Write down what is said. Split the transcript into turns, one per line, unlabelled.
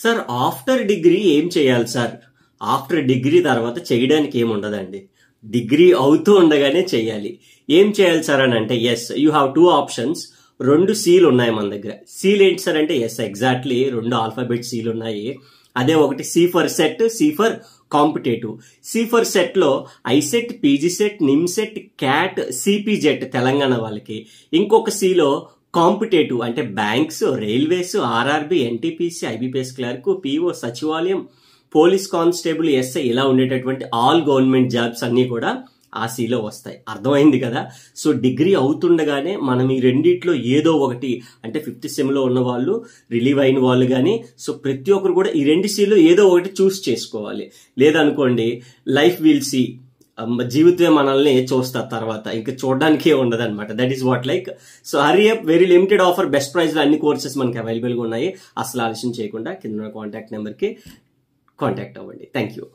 Sir after degree ఏం చేయాలి sir? After degree తర్వాత చేయడానికి ఏముండదండి. డిగ్రీ అవుతూ ఉండగానే చేయాలి. ఏం చేయాలి సార్ అని అంటే, ఎస్ యూ హ్యావ్ 2 ఆప్షన్స్. 2 సీలు ఉన్నాయి మన దగ్గర. సీల్ ఏంటి సార్ అంటే, ఎస్ ఎగ్జాక్ట్లీ 2 ఆల్ఫాబెట్ సీలు ఉన్నాయి. అదే ఒకటి C for CET, C for competitive. C for CET లో ICET, PGCET, NIMCET, CAT, CPGET Telangana వాళ్ళకి. ఇంకొక సిలో కాంపిటేటివ్ అంటే banks, railways, RRB, NTPC, IBPS clerk, PO, సచివాలయం, పోలీస్ కానిస్టేబుల్, ఎస్ఐ ఇలా ఉండేటటువంటి ఆల్ గవర్నమెంట్ జాబ్స్ అన్ని కూడా ఆ సీలో వస్తాయి. అర్థమైంది కదా? సో డిగ్రీ అవుతుండగానే మనం ఈ రెండిట్లో ఏదో ఒకటి అంటే 5th సెమ్లో ఉన్న వాళ్ళు, రిలీవ్ అయిన వాళ్ళు కానీ, సో ప్రతి ఒక్కరు కూడా ఈ 2 సీలో ఏదో ఒకటి చూస్ చేసుకోవాలి. లేదనుకోండి లైఫ్ విల్ సీ, జీవితమే మనల్ని చూస్తా, తర్వాత ఇంకా చూడడానికే ఉండదు అనమాట. That is what like. So hurry up, very limited offer, best price లో అన్ని కోర్సెస్ మనకి అవైలబుల్ గా ఉన్నాయి. అసలు ఆలస్యం చేయకుండా కింద కాంటాక్ట్ నెంబర్ కి కాంటాక్ట్ అవ్వండి. Thank you.